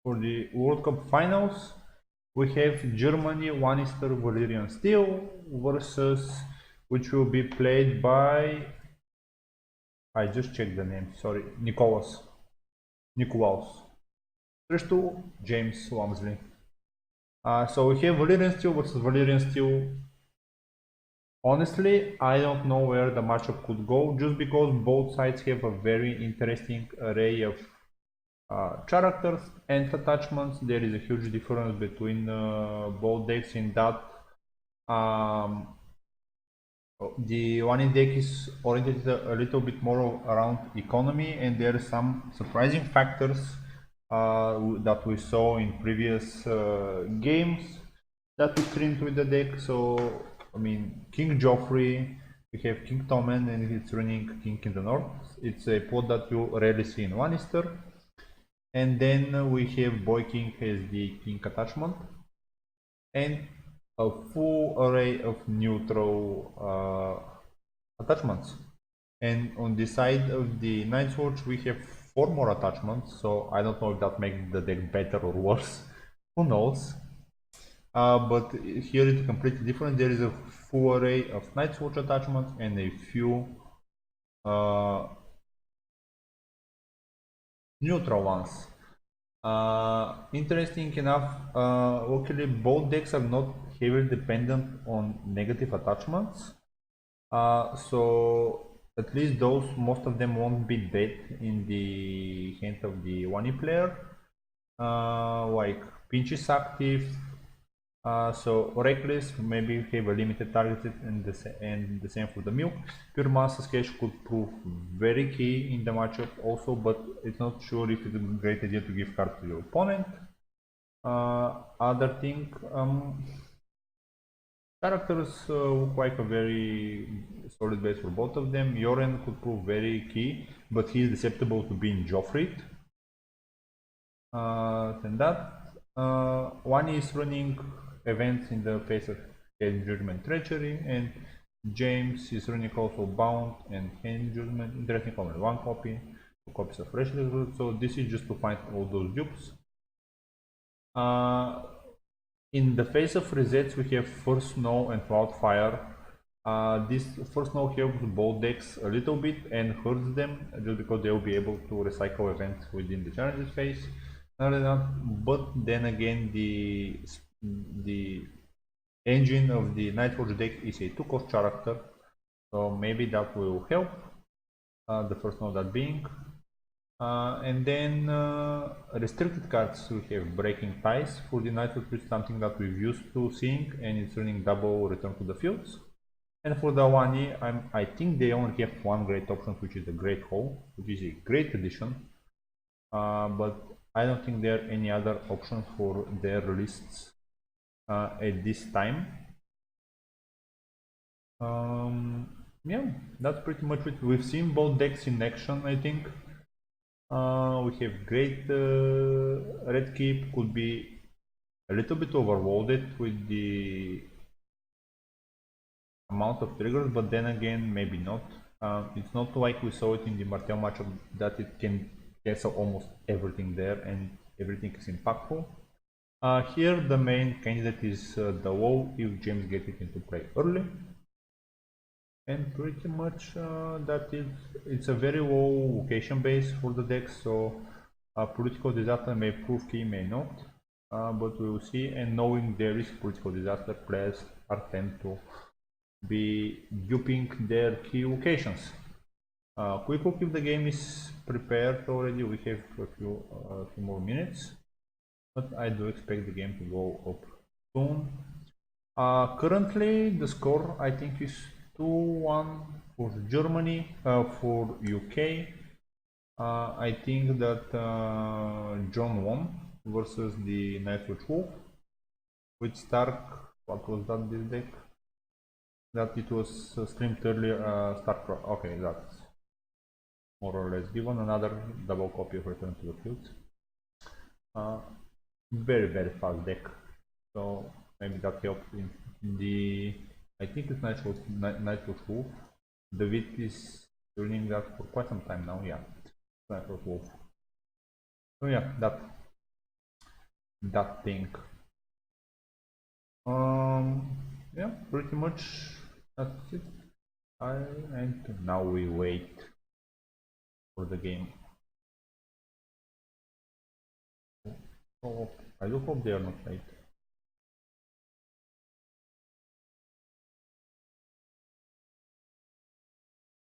For the World Cup finals, we have Germany, Lannister, Valyrian Steel versus, which will be played by, I just checked the name, sorry, Nikolaus. Срещу James Waumsley. So we have Valyrian Steel versus Valyrian Steel. Honestly, I don't know where the matchup could go, just because both sides have a very interesting array of characters and attachments. There is a huge difference between both decks in that the one deck is oriented a little bit more around economy, and there are some surprising factors that we saw in previous games that we streamed with the deck. So, I mean, King Joffrey, we have King Tommen, and it's running King in the North. It's a pod that you rarely see in Lannister. And then we have Boy King as the King attachment, and a full array of neutral attachments. And on the side of the Night's Watch, we have 4 more attachments, so I don't know if that makes the deck better or worse. Who knows? But here it's completely different. There is a full array of Night's Watch attachments and a few neutral ones. Interesting enough, luckily both decks are not heavily dependent on negative attachments. So at least those, most of them won't be dead in the hand of the 1E player. Like Pinch is active, so Reckless, maybe have a limited target, and the same for the Milk. Pure Master's Cache could prove very key in the matchup also, but it's not sure if it's a great idea to give cards to your opponent. Other thing, characters look like a very solid base for both of them. Yoren could prove very key, but he is susceptible to being Joffreyed. Than that, one is running events in the face of Hand Judgment Treachery, and James is running also Bound and Hand Judgment. Interesting comment, 1 copy, 2 copies of Fresh Recruit. So this is just to find all those dupes. In the face of resets, we have First Snow and Wildfire. This First Snow helps both decks a little bit and hurts them just because they will be able to recycle events within the challenges phase. But then again, the engine of the Nightwatch deck is a 2-cost character, so maybe that will help. The first one that being. And then restricted cards, we have Breaking Ties for the Nightwatch, which is something that we've used to seeing, and it's running double Return to the Fields. And for the 1E, I think they only have one great option, which is the Great Hall, which is a great addition. But I don't think there are any other options for their lists at this time. Yeah, that's pretty much it. We've seen both decks in action, I think. We have great Red Keep, could be a little bit overloaded with the amount of triggers, but then again, maybe not. It's not like we saw it in the Martel matchup that it can cancel almost everything there and everything is impactful. Here the main candidate is the WoW if James gets it into play early. And pretty much that is, it's a very low location base for the deck, so political disaster may prove key, may not, but we will see. And knowing there is political disaster, players are tend to be duping their key locations. Quick look if the game is prepared already. We have a few more minutes, but I do expect the game to go up soon. Currently, the score I think is 2-1 for Germany, for UK. I think that John won versus the Nightwatch Wolf with Stark. What was that this deck? That it was streamed earlier. Stark. Okay, that's more or less given. Another double copy of Return to the Fields. Very fast deck. So maybe that helped in the. I think it's Nightwatch Wolf. David is running that for quite some time now. Yeah, Nightwatch Wolf. So yeah, that that thing. Yeah, pretty much that's it. And now we wait for the game. So I do hope they are not late.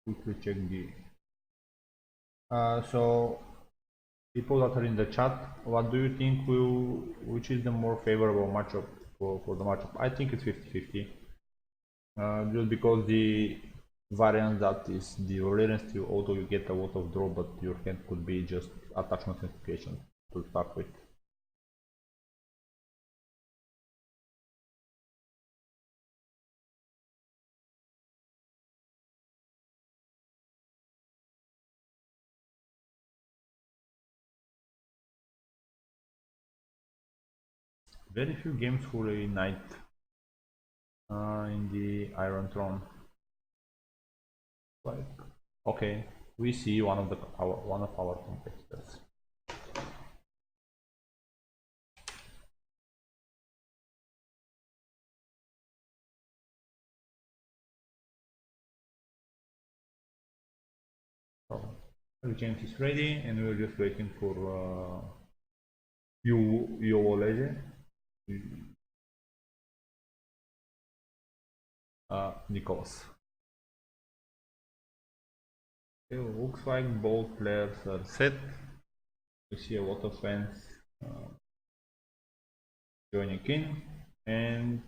Quickly check the. So people that are in the chat, what do you think which is the more favorable matchup for the matchup? I think it's 50-50. Just because the variant that is the rarest, although you get a lot of draw, but your hand could be just attachment simplification to start with. Very few games for a knight in the Iron Throne. Like, okay, we see one of our competitors. So, James is ready, and we're just waiting for you Nikolaus. It looks like both players are set. We see a lot of fans joining in, and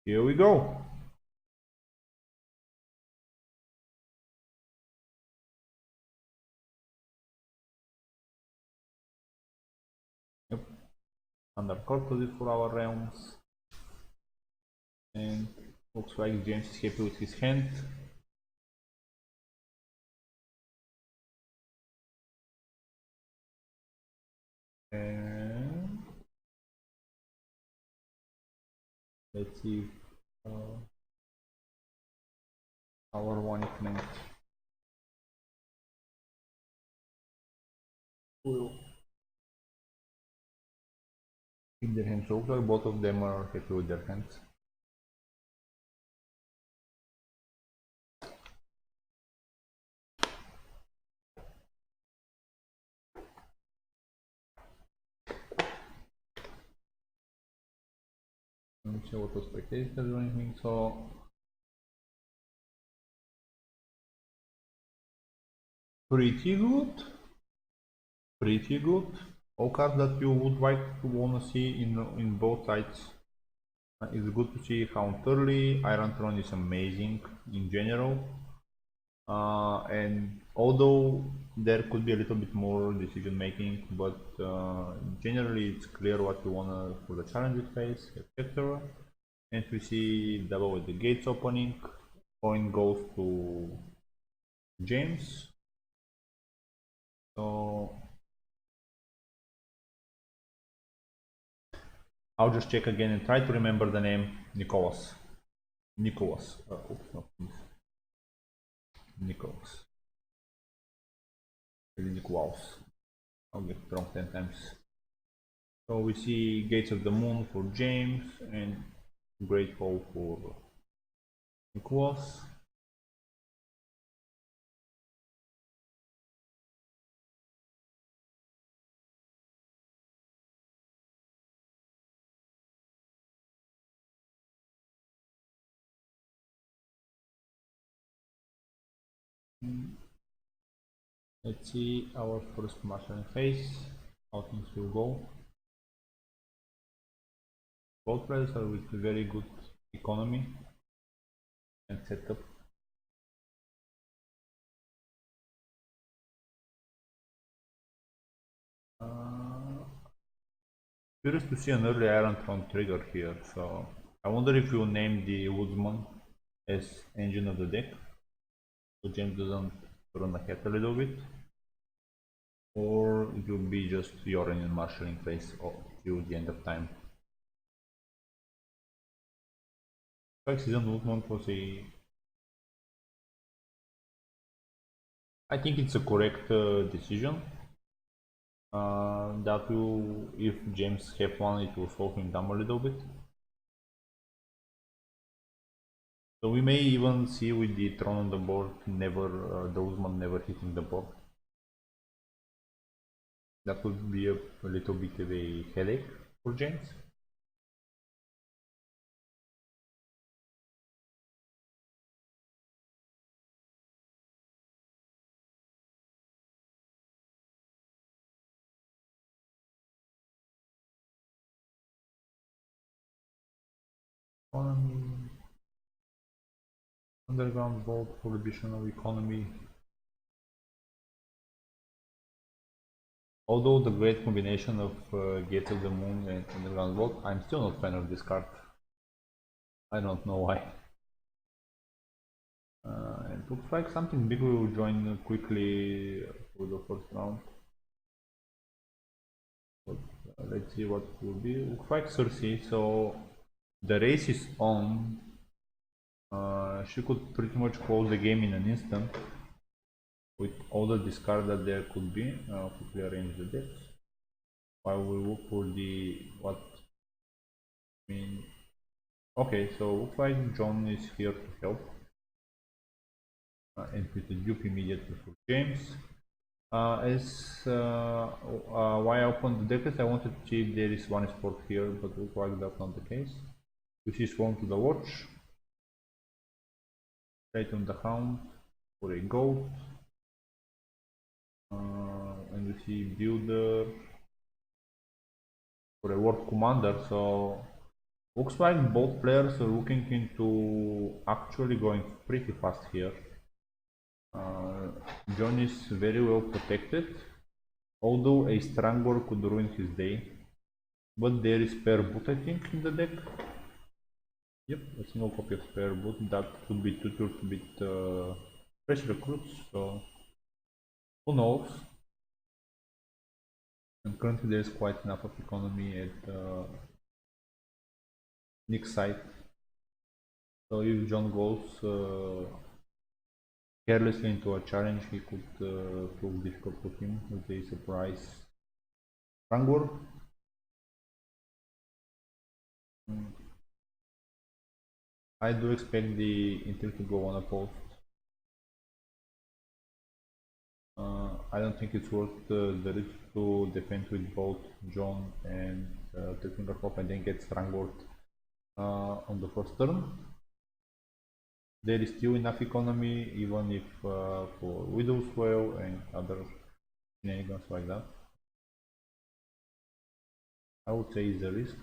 here we go. Yep, under custody for our realms, and looks like James is happy with his hand. And let's see our one opponent will keep their hands. So looks like both of them are happy with their hands. Let me see what the spectators are doing. So pretty good. Pretty good. All cards that you would like to wanna see in both sides. It's good to see how early Iron Throne is amazing in general. And although there could be a little bit more decision making, but generally it's clear what you wanna for the challenge phase, etc. And we see double with the gates opening. Point goes to James. So I'll just check again and try to remember the name. Nikolaus. Oops, no, Nikolaus. Nikolaus. I'll get it wrong 10 times. So we see Gates of the Moon for James and Great Hall for Nikolaus. Let's see our first marshalling phase, how things will go. Both players are with very good economy and setup. Curious to see an early Iron Throne trigger here, so I wonder if we'll name the Woodsman as engine of the deck, so James doesn't run ahead a little bit, or it will be just Yoren and marshalling phase till the end of time. Season movement was I think it's a correct decision. That will, if James have one, it will slow him down a little bit. So we may even see with the throne on the board, never the Usman never hitting the board. That would be a little bit of a headache for James. Economy, underground vault, prohibition of economy. Although the great combination of Gates of the Moon and underground vault, I'm still not fan of this card. I don't know why. It looks like something big will join quickly for the first round. But, let's see what it will be. Looks like Cersei, so the race is on. She could pretty much close the game in an instant with all the discard that there could be. Quickly arrange the decks while we look for the what I mean. Okay, so looks like John is here to help and with the dupe immediately for James. Why I opened the deck, I wanted to see if there is one sport here, but looks like that's not the case. Which is sworn to the watch. Straight on the hound for a goat. And we see builder for a world commander, so looks like both players are looking into actually going pretty fast here. John is very well protected, although a Strangler could ruin his day. But there is spare boot, I think, in the deck. Yep, a single copy of spare boot that could be tutored with fresh recruits, so who knows. And currently there's quite enough of economy at Nick's side. So if John goes carelessly into a challenge, he could prove difficult for him with a surprise Strangler. I do expect the Inter to go unopposed. I don't think it's worth the risk to defend with both John and Trickingerhoff and then get strangled on the first turn. There is still enough economy, even if for Widow's Wail and other shenanigans like that. I would say it's a risk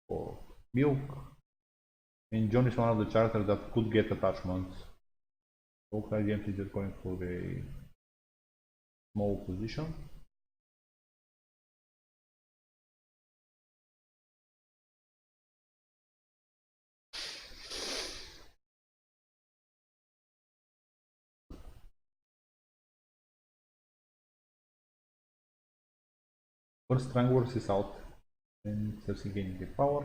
for Milk. And John is one of the characters that could get attachments. Local James is just going for a small position. First Strangers is out and Cersei gaining the power.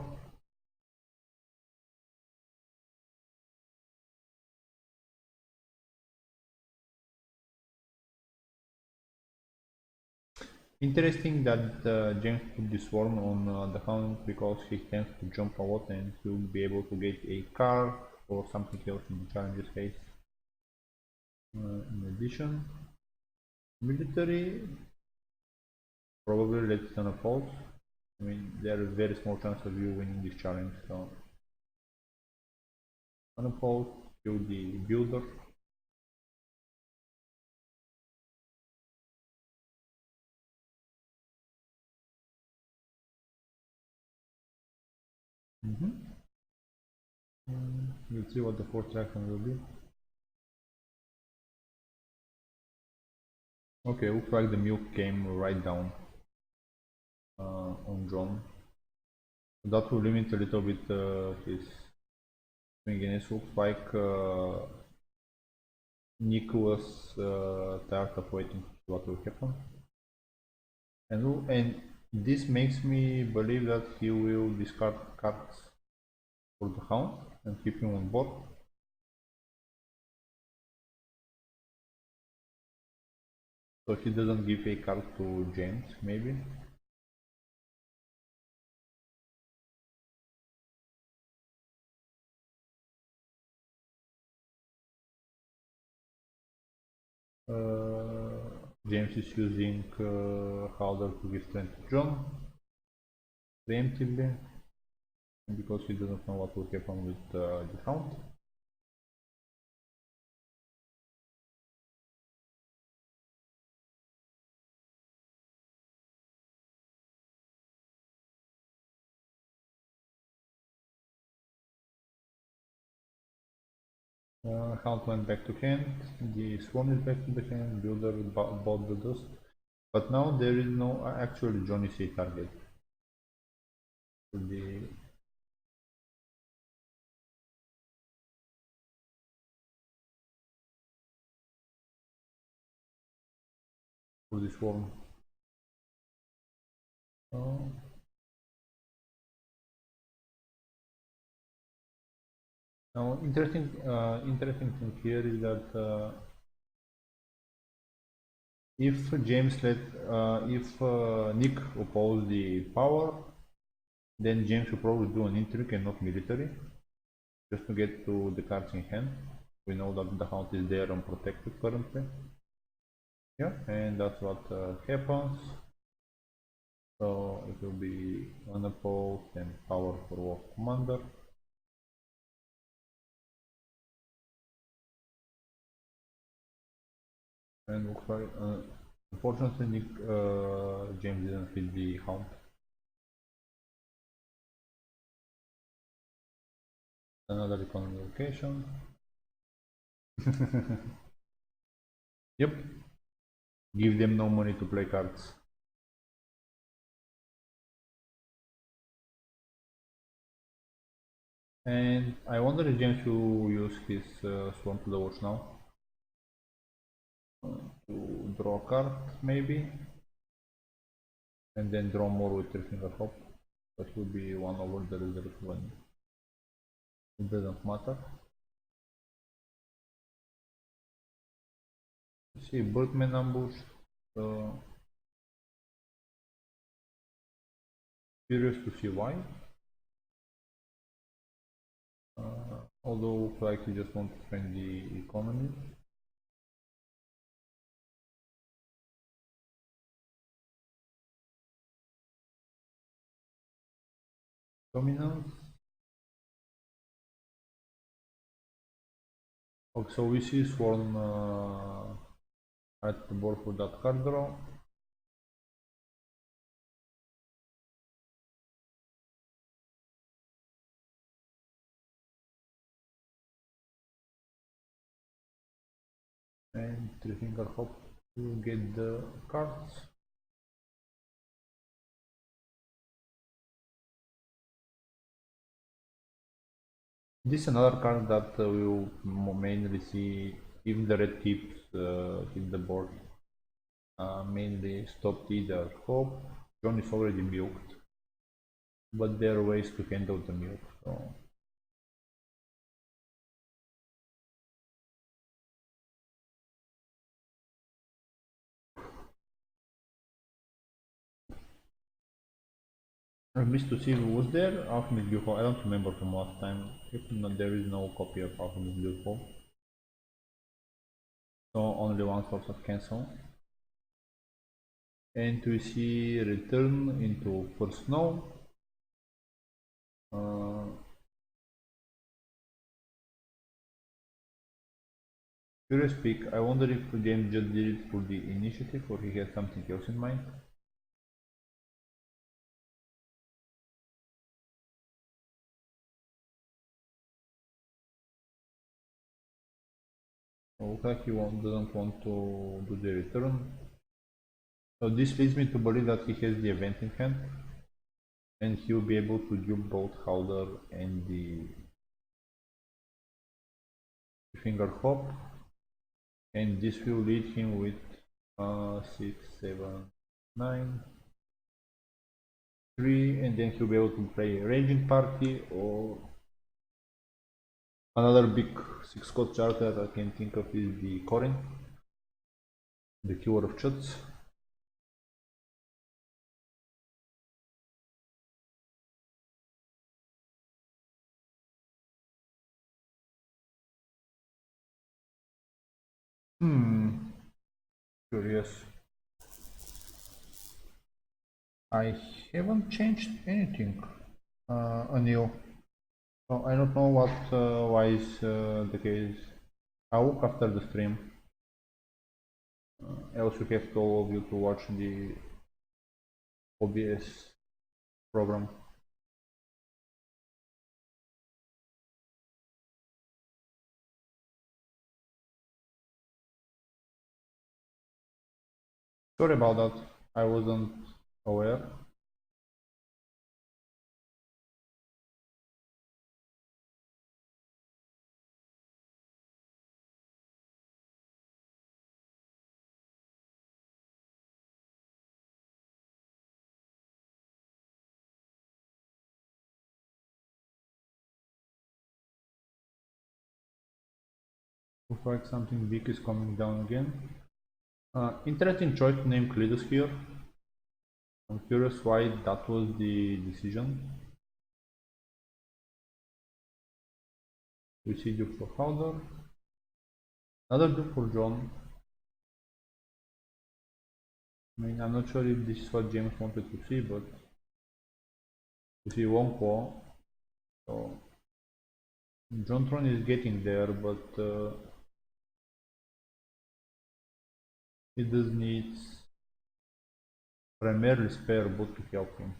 Interesting that James put this swarm on the hound because he tends to jump a lot and he will be able to get a car or something else in the challenges phase. In addition, military probably lets it unopposed. I mean, there is very small chance of you winning this challenge, so unopposed, kill the builder. We'll see what the fourth action will be. Okay, looks like the milk came right down on John. That will limit a little bit his swing. Looks like Nikolaus tired of waiting to see what will happen. And this makes me believe that he will discard cards for the hound and keep him on board. So he doesn't give a card to James, maybe. James is using Halder to give strength to John preemptively because he doesn't know what will happen with the Hound. Hound went back to hand, the Swarm is back to the hand, Builder bought the dust, but now there is no actually John is a target for the Swarm. Now, interesting thing here is that if Nick oppose the power, then James will probably do an intrigue and not military, just to get to the cards in hand. We know that the Hound is there unprotected currently. Yeah, and that's what happens. So it will be unopposed and power for Wolf Commander. And looks like, unfortunately, James didn't hit the Hound. Another economy location. Yep. Give them no money to play cards. And I wonder if James will use his Swarm to the Watch now. To draw a card, maybe. And then draw more with Three Finger Hop. That will be one over the reserve when it doesn't matter. See, Birdman ambush. Curious to see why. Although looks like you just want to train the economy. Dominance. Okay, so we see Swarm at the board for that card draw. And Three Finger Hop to get the cards. This is another card that we will mainly see if the red keeps hit the board. Mainly stopped either Hope. John is already milked, but there are ways to handle the milk. So. I missed to see who was there. Alchemist Guild. I don't remember from last time. If not, there is no copy of Alchemist Guild. So only one source of cancel. And we see return into first snow. Curious pick. I wonder if the game just did it for the initiative or he had something else in mind. Looks like he doesn't want to do the return. So this leads me to believe that he has the event in hand. And he will be able to dupe both Howler and the Finger Hop. And this will lead him with 6, 7, 9, 3, and then he'll be able to play Raging Party or another big 6 card chart that I can think of is the Corin. the killer of chats. Curious. I haven't changed anything anew. So I don't know what why is the case. I'll look after the stream. I also have to all of you to watch the OBS program. Sorry about that. I wasn't aware. Looks like something big is coming down again. Interesting choice to name Cletus here. I'm curious why that was the decision. We see Duke for Howder. Another Duke for John. I mean, I'm not sure if this is what James wanted to see, but we see Wonko. So John Tron is getting there, but he does need primarily spare boot to help him.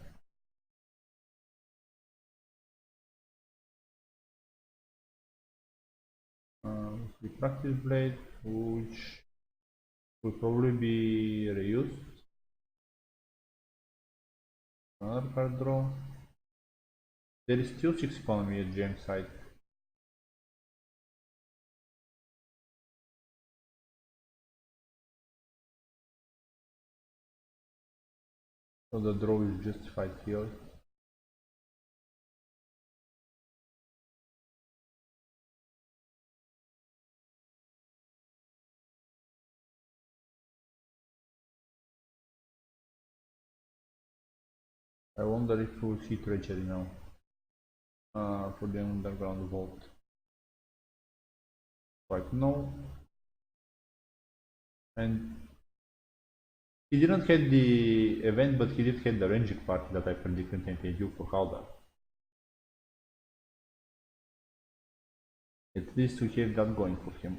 The practice blade, which will probably be reused. Another card draw. There is still 6 economy at James' side. So the draw is justified here. I wonder if we'll see treachery now for the underground vault. Like no. And he didn't have the event, but he did have the ranging party that I predicted and he do for Halda. At least we have that going for him.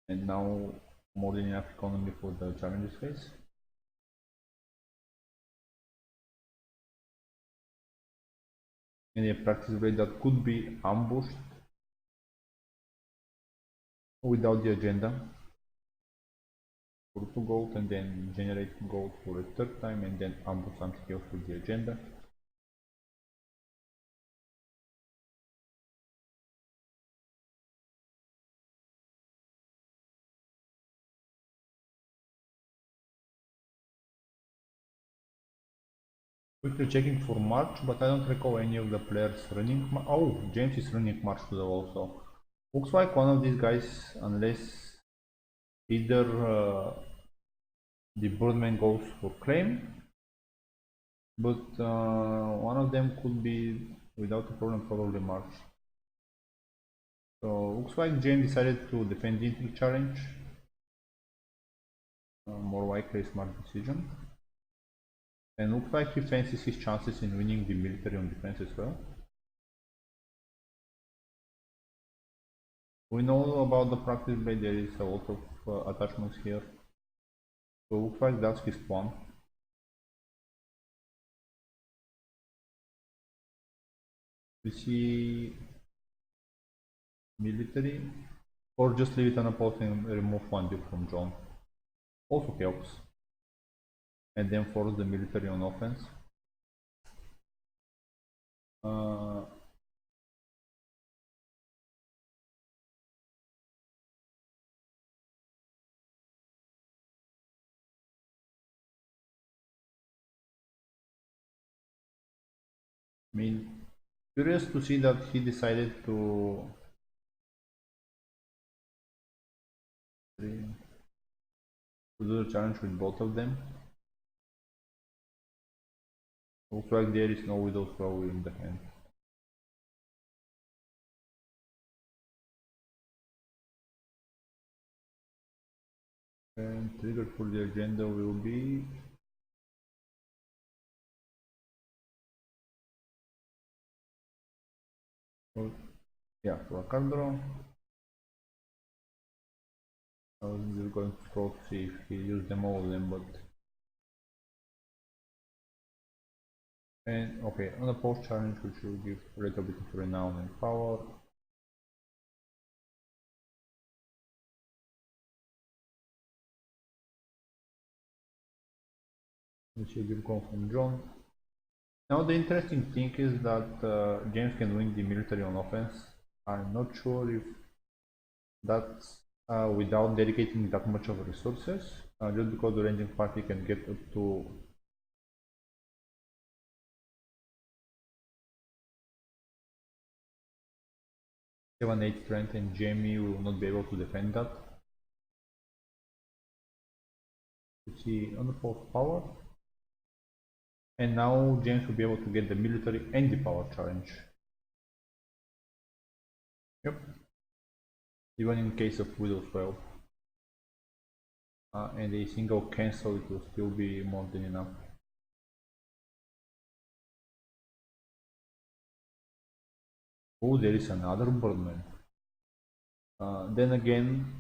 And now more than enough economy for the challenges phase. And a practice blade that could be ambushed without the agenda for 2 gold and then generate gold for a 3rd time and then ambush something else with the agenda. Quickly checking for March, but I don't recall any of the players running. Oh, James is running March to the wall, so looks like one of these guys, unless either the Birdman goes for claim, but one of them could be without a problem probably March. So looks like James decided to defend the intrigue challenge. More likely a smart decision. And looks like he fancies his chances in winning the military on defense as well. We know about the practice blade, there is a lot of attachments here. So looks like that's his plan. We see military, or just leave it unopposed and remove 1 duke from John. Also helps. And then force the military on offense. I mean, curious to see that he decided to to do the challenge with both of them. Looks like there is no Widow's Vow in the hand. And trigger for the agenda will be yeah, for a card draw. I was just going to scroll to see if he used them all of them, but and okay, on the post challenge which will give a little bit of renown and power. Which will come from John. Now the interesting thing is that James can win the military on offense. I'm not sure if that's without dedicating that much of resources, just because the ranging party can get up to 7-8 strength, and Jamie will not be able to defend that. You see on the fourth power. And now James will be able to get the military and the power challenge. Yep. Even in case of Widow's Well. And a single cancel, it will still be more than enough. Oh, there is another Birdman. Then again,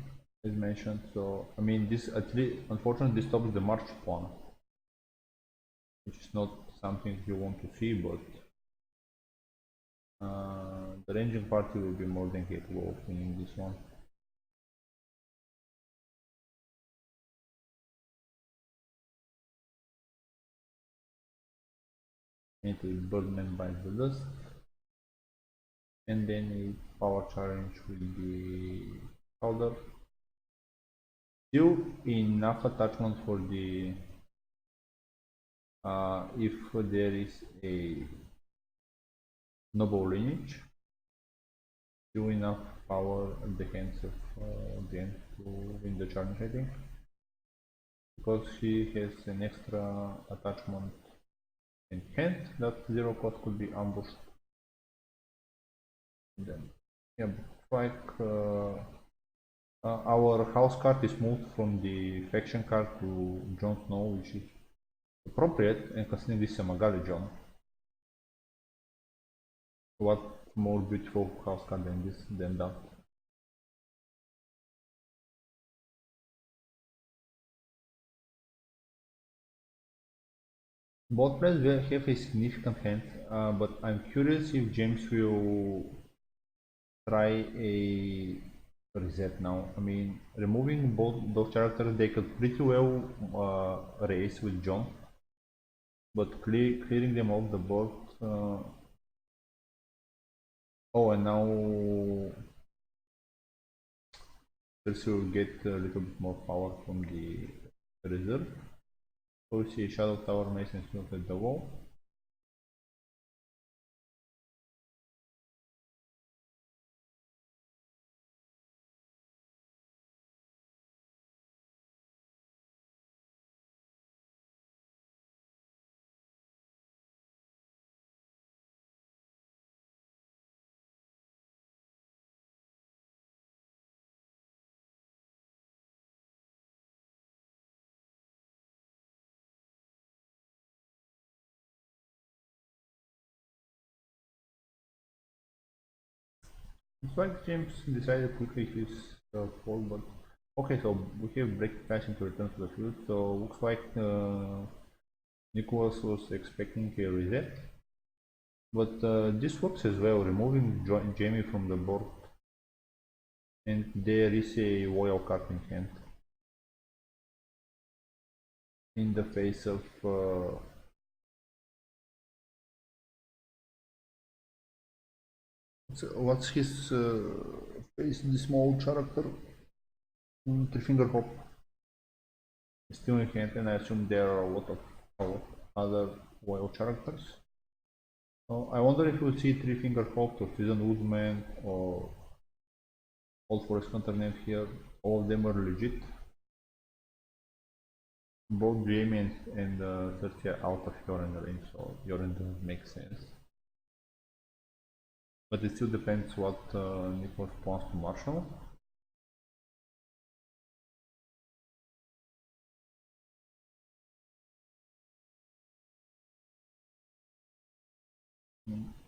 as mentioned, so I mean, this at least unfortunately this stops the March pawn, which is not something you want to see, but the ranging party will be more than capable of winning this one. Into Birdman by the dust, and then a power challenge will be powder. Still enough attachment for the if there is a noble lineage, still enough power at the hands of Jen to win the challenge, I think, because he has an extra attachment in hand that 0 cost could be ambushed. And then, yeah, like our house card is moved from the faction card to Jon Snow, which is appropriate, and considering this is a Magali Jon. What more beautiful house card than this, than that? Both players will have a significant hand, but I'm curious if James will try a reset now. I mean, removing both those characters, they could pretty well race with Jon, but clearing them off the board. Oh, and now Cersei will get a little bit more power from the reserve. So we see Shadow Tower Mason still at the wall. It's like James decided quickly his fall, but okay, so we have break passion to return to the field, so looks like Nikolaus was expecting a reset, but this works as well, removing Jamie from the board, and there is a loyal card in hand in the face of what's his face, the small character, Three Finger Hop, still in hand, and I assume there are a lot of other loyal characters. I wonder if we'll see Three Finger Hawk or Seasoned Woodman or Old Forest Hunter name here. All of them are legit. both Jamie and Cersei are out of Yoren range, so Yoren doesn't make sense. But it still depends what Nikolaus wants to marshal.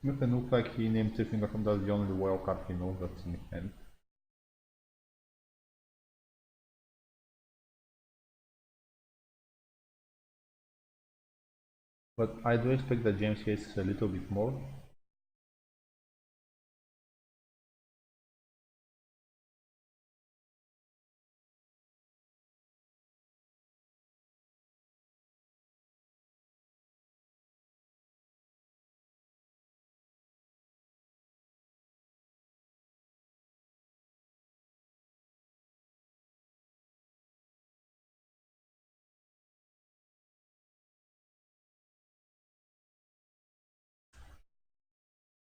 Make it look like he named Tifflinger from that's the only wild card he knows that's in hand. But I do expect that James has a little bit more.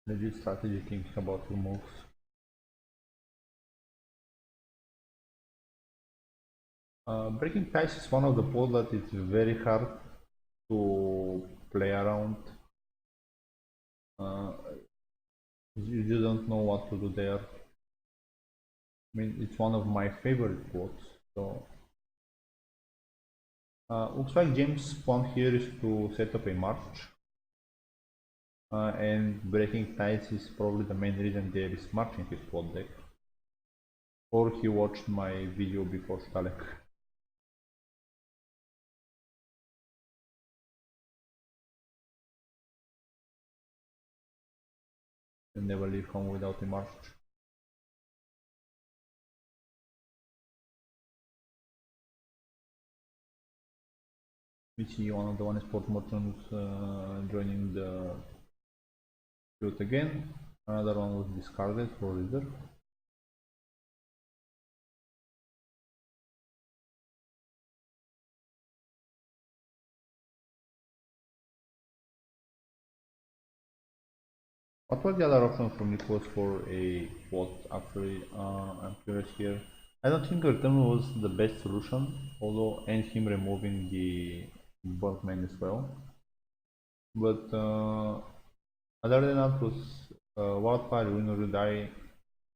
Legit strategy thinking about your moves. Breaking ties is one of the poles that is very hard to play around. Uh, you just don't know what to do there. I mean, it's one of my favorite quotes. So, looks like James' plan here is to set up a march. And breaking ties is probably the main reason there is marching his plot deck. Or he watched my video before Stalek. And never leave home without a march. We see one of the one sport merchants joining the field again. Another one was discarded for reserve. What was the other option from Nikolaus for a quad? Actually, I'm curious here. I don't think return was the best solution, although and him removing the Bergman as well. But other than that, was Wildfire win or die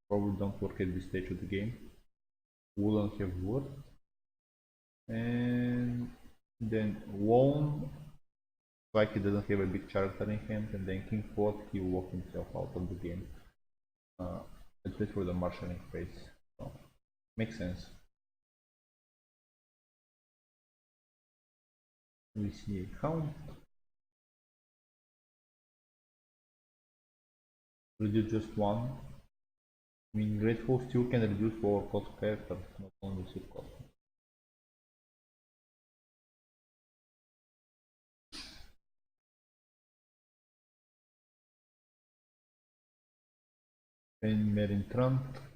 probably don't work at this stage of the game. Wouldn't have worked. And then Wone, like he doesn't have a big character in hand, and then King Ford, he walked himself out of the game. At least for the marshalling phase. So, makes sense. We see a count. Reduce just one. I mean, Grateful still can reduce lower cost characters, not only super cost. And Merin Trant.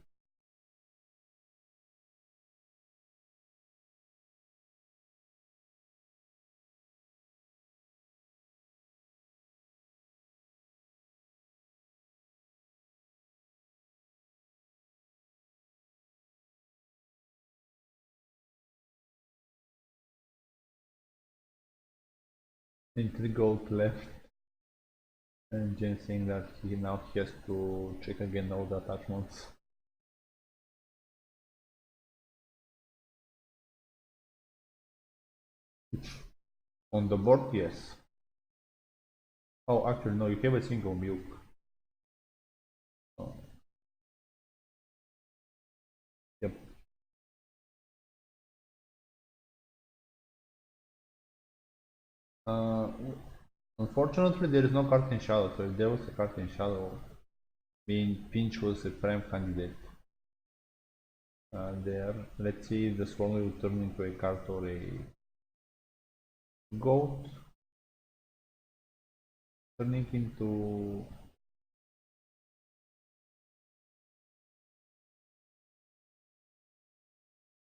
And 3 gold left. And Jen saying that he now has to check again all the attachments. On the board, yes. Oh, actually, no, you have a single milk. Oh. Yep. Uh, Unfortunately, there is no card in shadow, so if there was a card in shadow, being Pinch was a prime candidate. There, let's see if the Swarm will turn into a card or a goat. Turning into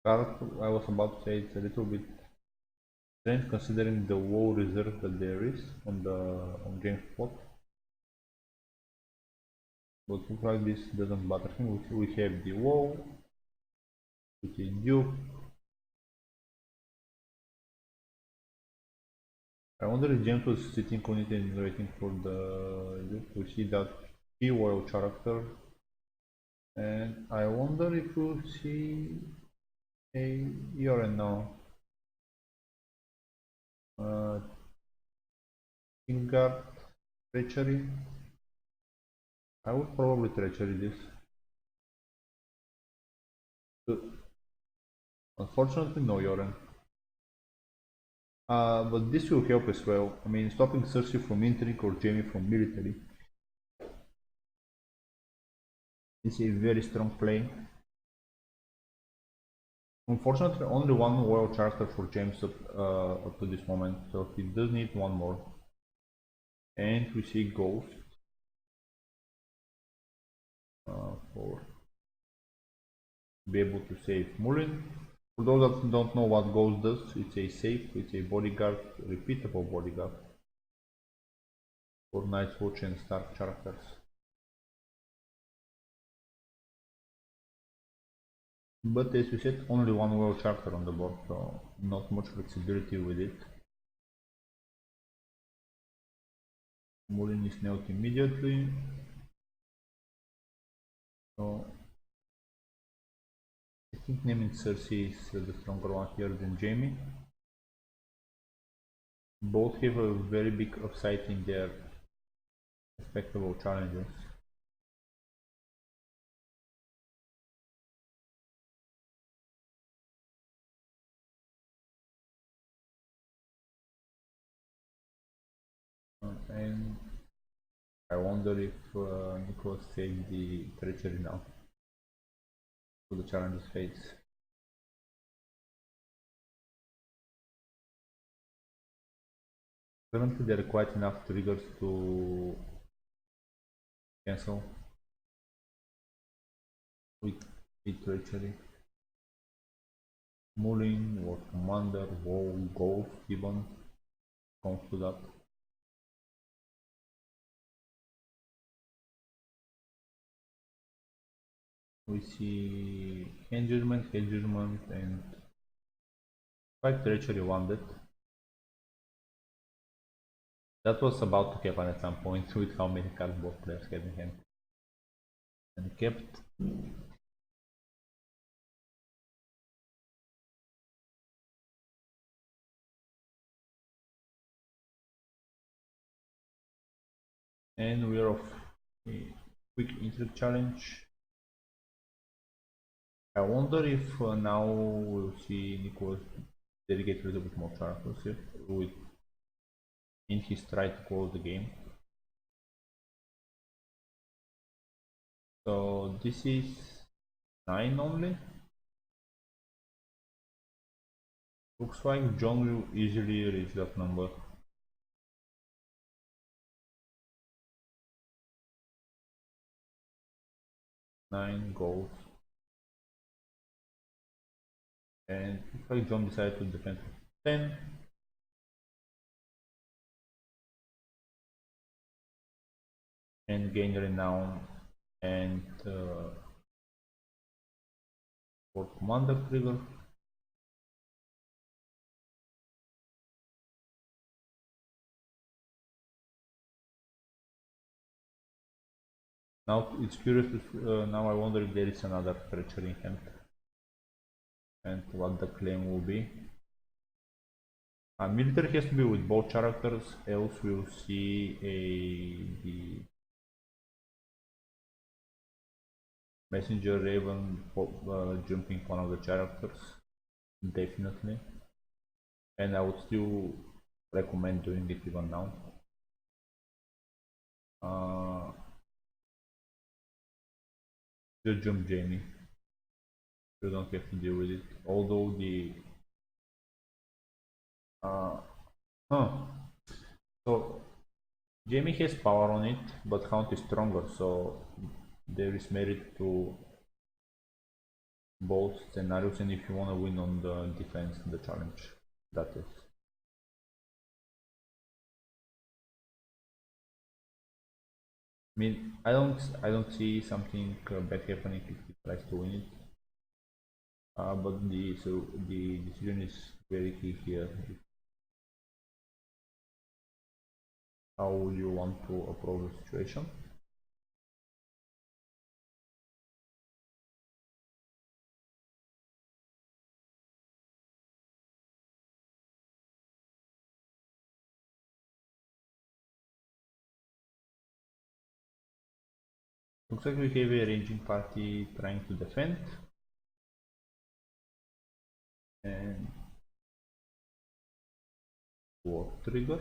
card, I was about to say it's a little bit strange considering the WoW reserve that there is on the game spot. But looks like this doesn't bother him. We have the WoW, which is Duke, I wonder if James was sitting on it and waiting for the... We see that key royal character. And I wonder if we'll see a Yoren now. Kingguard, treachery. I would probably treachery this. Unfortunately, no Yoren. But this will help as well. I mean, stopping Cersei from intrigue or Jaime from military is a very strong play. Unfortunately, only one royal character for James up to this moment, so he does need one more. And we see Ghost for be able to save Mullin. For those that don't know what Ghost does, it's a safe, it's a bodyguard, repeatable bodyguard for Night's Watch and Stark characters. But as we said, only one world character on the board, so not much flexibility with it. Mullin is nailed immediately. So I think naming Cersei is the stronger one here than Jaime. Both have a very big upside in their respectable challenges. And I wonder if Nikolaus saved the treachery now to the challenges phase. Currently there are quite enough triggers to cancel with treachery. Mullin, War Commander, Wall, Golf even comes to that. We see Hand Judgment, and 5 treachery wounded. That was about to happen at some point with how many cards both players had in hand. And kept. And we are off. A quick intrigue challenge. I wonder if now we'll see Nikolaus dedicate a little bit more characters here with in his try to close the game. So this is 9 only. Looks like John will easily reach that number. 9 goals. And looks like John decided to defend 10. And gain renown and for commander trigger. Now it's curious if, now I wonder if there is another treachery in hand and what the claim will be. Military has to be with both characters, else we'll see the Messenger Raven jumping one of the characters, definitely. And I would still recommend doing it even now. Just jump Jaime. You don't have to deal with it. Although the so Jaime has power on it, but Count is stronger, so there is merit to both scenarios, and if you want to win on the defense, the challenge, that is. I mean, I don't see something bad happening if he tries to win it. But the decision is very key here. How would you want to approach the situation? Looks like we have a ranging party trying to defend. And war trigger.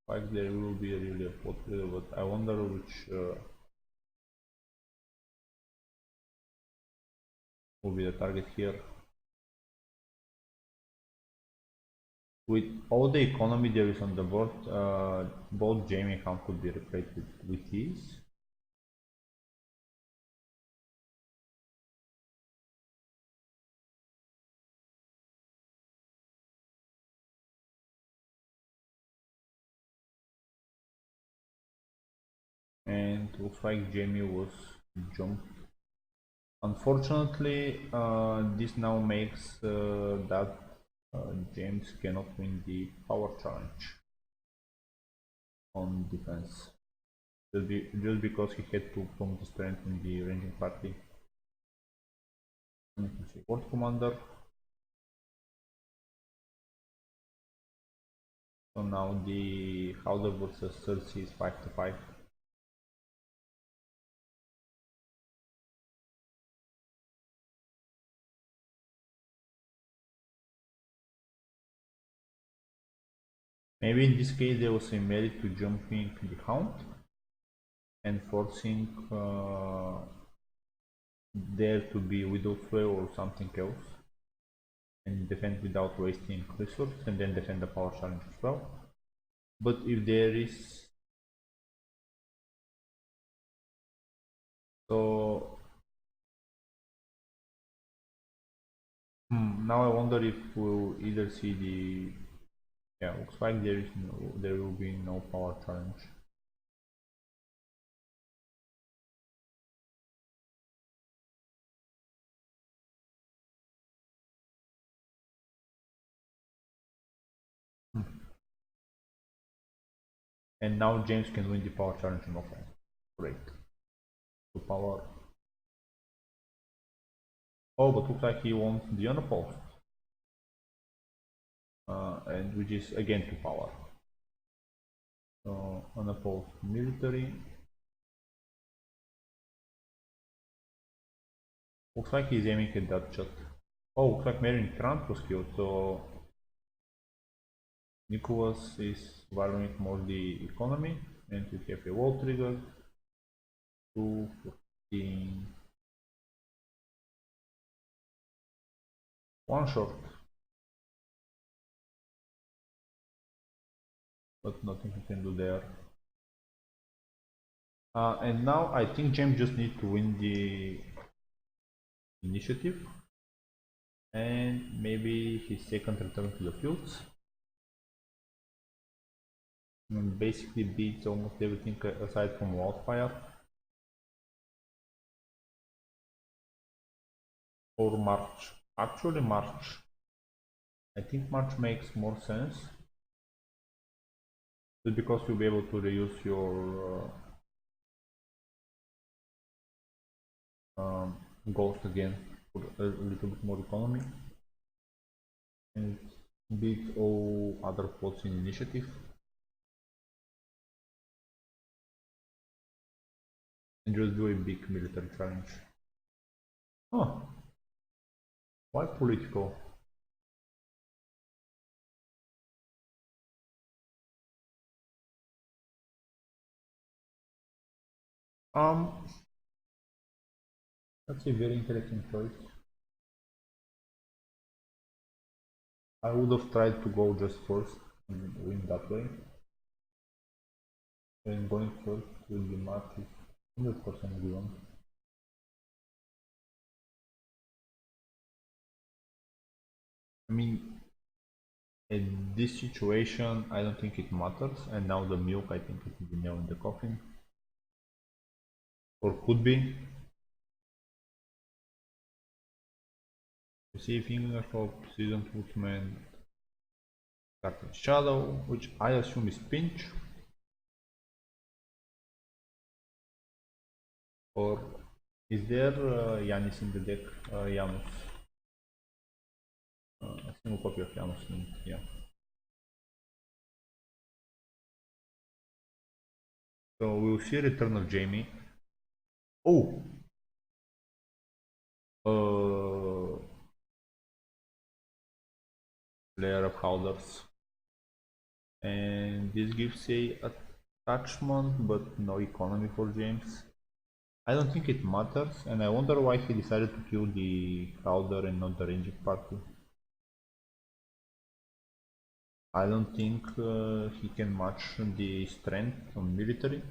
Like there will be really a war trigger, but I wonder which will be the target here. With all the economy there is on the board, both Jamie account could be replaced with ease. And looks like Jamie was jumped. Unfortunately, this now makes that James cannot win the power challenge on defense. Just because he had to pump the strength in the ranging party. And you can see World Commander. So now the Howler versus Cersei is 5 to 5. Maybe in this case there was a merit to jumping the Hound and forcing there to be Widowflare or something else, and defend without wasting resources, and then defend the power challenge as well. But if there is so now I wonder if we'll either see the looks like there will be no power challenge. And now James can win the power challenge in offense. Great. To power. Oh, but looks like he wants the unopposed. And which is again to power. So unopposed military. Looks like he's aiming at that shot. Oh, looks like Marion Trant was killed, so Nikolaus is valuing more the economy, and we have a wall trigger. 2, 14. One short. But nothing we can do there. And now I think James just needs to win the initiative. And maybe his second return to the fields. And basically beats almost everything aside from wildfire. Or March. Actually March. I think March makes more sense. Just because you'll be able to reuse your ghost again for a little bit more economy. And beat all other plots in initiative. And just do a big military challenge. Oh, why political? That's a very interesting choice. I would have tried to go just first and win that way. And going first with the match is 100% given. I mean, in this situation, I don't think it matters. And now the milk, I think it is the nail in the coffin. Or could be. Receiving Hope, Seasoned Woodsman, Captain Shadow, which I assume is Pinch. Or is there Yanis in the deck? Janus. A single copy of Janus, yeah. So we'll see Return of Jamie. Oh! Layer of Howlers. And this gives a attachment, but no economy for James. I don't think it matters, and I wonder why he decided to kill the Howler and not the ranging party. I don't think he can match the strength on military,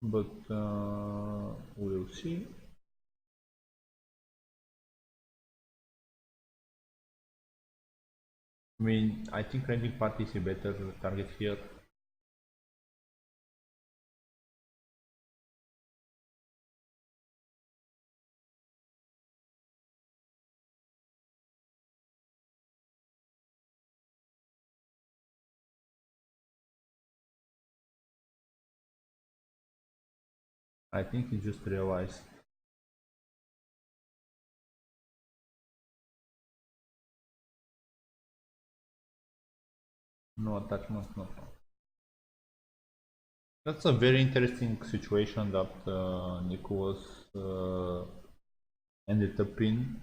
but we'll see. I mean, I think ranging party is a better target here. I think he just realized. No attachment, no. That's a very interesting situation that Nikolaus ended up in.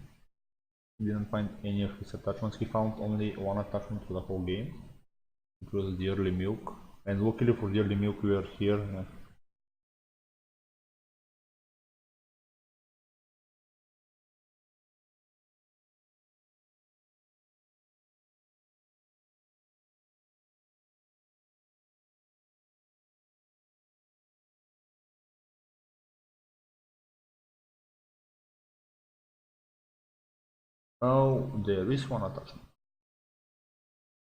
He didn't find any of his attachments. He found only one attachment for the whole game. It was the early milk. And luckily for the early milk we are here. Oh, there is one attachment.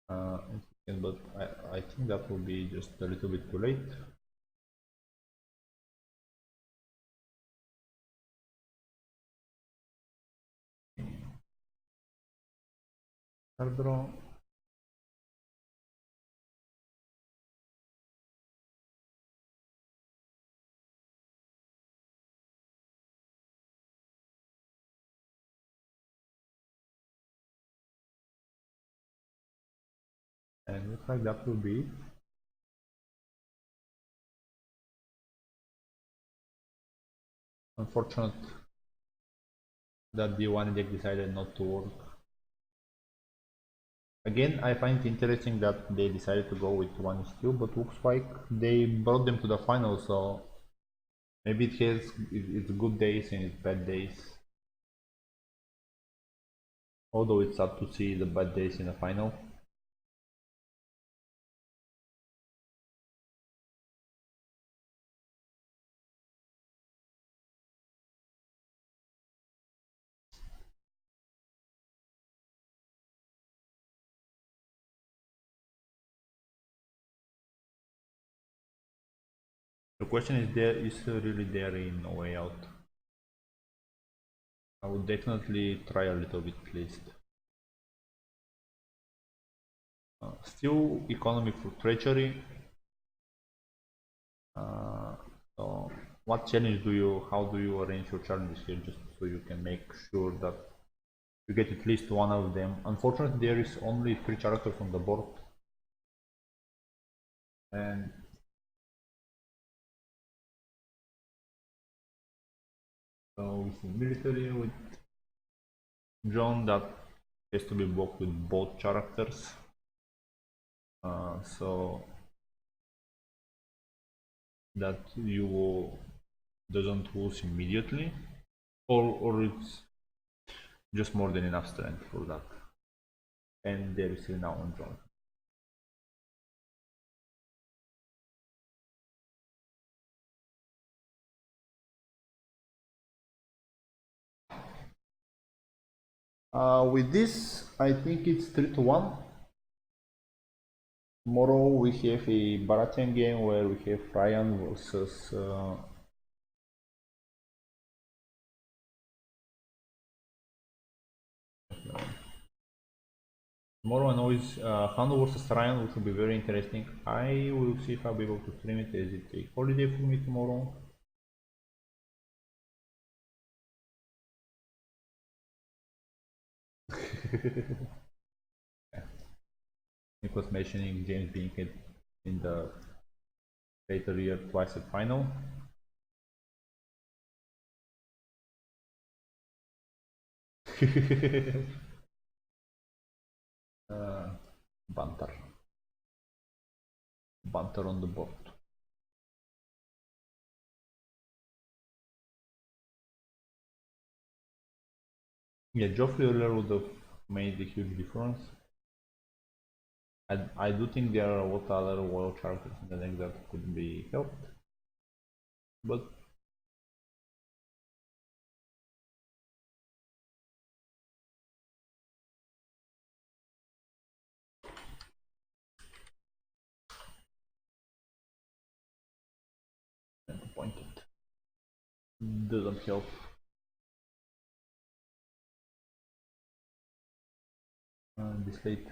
But I think that will be just a little bit too late. Card draw. And looks like that will be it. Unfortunate that the one deck decided not to work. Again, I find it interesting that they decided to go with 1-2, but looks like they brought them to the final, so maybe it has its good days and its bad days. Although it's sad to see the bad days in the final. The question is, there is really there in No Way Out? I would definitely try a little bit at least. Still economy for treachery. So what challenge how do you arrange your challenges here, just so you can make sure that you get at least one of them. Unfortunately, there is only 3 characters on the board. And so we see military with John that has to be blocked with both characters. So that you doesn't lose immediately, or it's just more than enough strength for that. And there is now on John. With this, I think it's 3-1. Tomorrow we have a Baratheon game where we have Ryan versus Tomorrow I know is Hano versus Ryan, which will be very interesting. I will see if I'll be able to stream it as it's a holiday for me tomorrow. Nikolaus mentioning James being in the later year twice at final. Banter. Banter on the board. Yeah, Joffrey earlier would have made a huge difference. I do think there are a lot of other world characters in the deck that could be helped. But disappointed. Doesn't help. This late.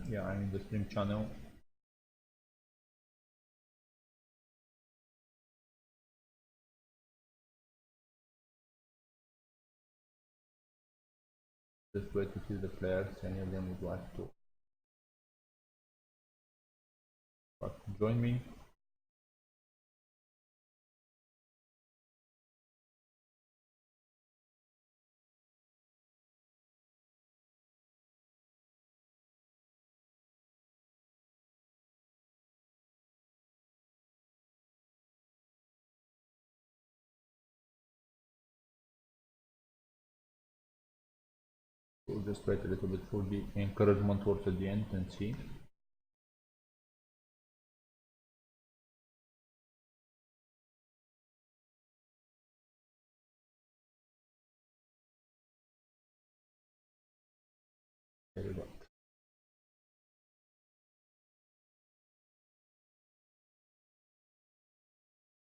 Yeah, I'm in the stream channel. Just wait to see the players. Any of them would like to join me. We'll just wait a little bit for the encouragement towards the end and see. There we go.